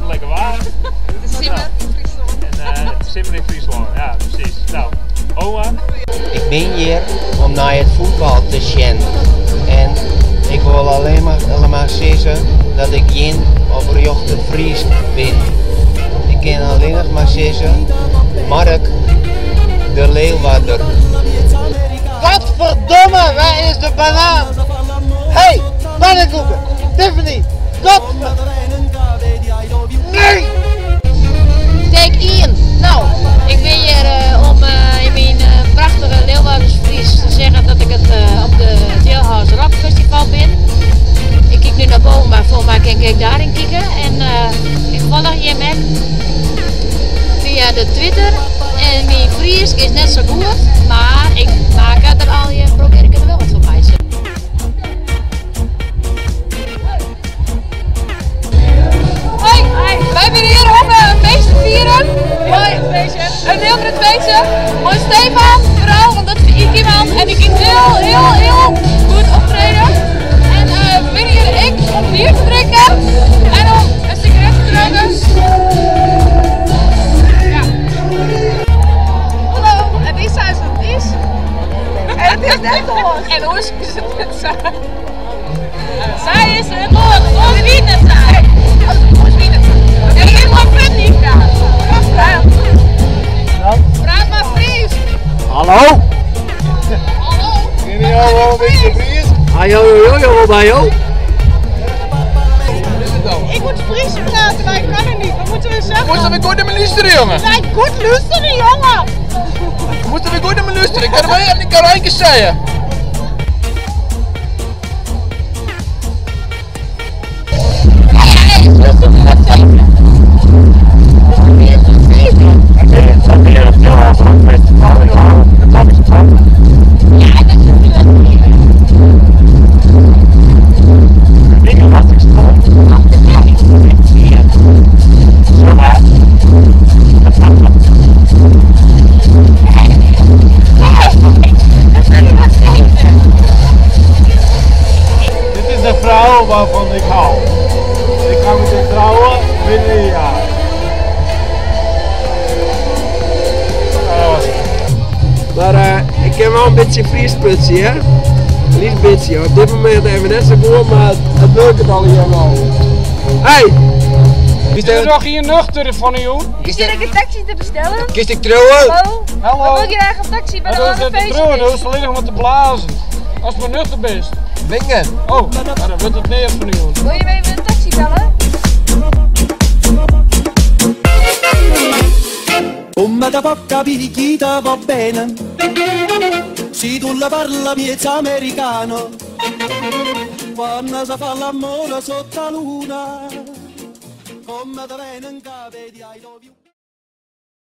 ontzettend lekker waar. Simmer in Friesland. En Simmer in Friesland, ja precies. Nou, oma? Ik ben hier om naar het voetbal te zien. En ik wil alleen maar zeggen dat ik geen overjochte Fries ben. Ik kan alleen nog maar zeggen, Mark de Leeuwarder. Godverdomme, waar is de banaan? Hey, pannenkoeken, Tiffany, nee! Take Ian. Nou, ik ben hier om in mijn prachtige Leeuwarders Fries te zeggen dat ik het op de Jailhouse Rock Festival ben. Ik kijk nu naar boven, maar volgens mij kan ik daarin kijken. En ik volg je met via de Twitter. En mijn Fries is net zo goed, maar ik maak het er al je probeer ik er wel wat van mij te zeggen. Hoi, wij zijn hier om een feest te vieren. Een heel groot feestje. Mooi Stefan, vooral, want dat is iemand en die kan heel goed optreden. En we zijn hier om bier te drinken en om een sigaret te roken. Ja. Hallo, en die zijn het is. En het is net door. En hoe is het met zij? Zij is het door, ons wie net zij. En ik heb gewoon vet niet gedaan. Praat maar Fries. Hallo? Hallo. Ken je al wel een beetje Fries? Hallo, bij jou? Ik moet Fries praten, maar ik kan het niet. Wat moeten we zeggen? Moeten we goed naar me luisteren, jongen? Wij goed luisteren, jongen. Moeten we goed naar me luisteren? Ik kan er één keer zeggen. Dit is de vrouw waarvan ik hou. Ik ga met haar trouwen binnen een jaar. Maar ik heb wel een beetje Friesputsie, hè? Niet een beetje, op dit moment even net zo goed, maar het lukt het al hier wel. Hey! Is er nog hier nuchter van u? Is er een taxi te bestellen? Kist ik trouwen? Hallo? Hallo? Wil je graag een taxi bij de Dat is lange het feestje? broer, dat is alleen nog maar te blazen. Als je maar nuchter bent. Bingen! Oh, nou, dan wordt het neer van u. Wil je me even een taxi bellen? Come da poca picchita va bene, se tu la parla miezza americano, quando si fa l'amore sotto la luna, come da bene in cave di I love you.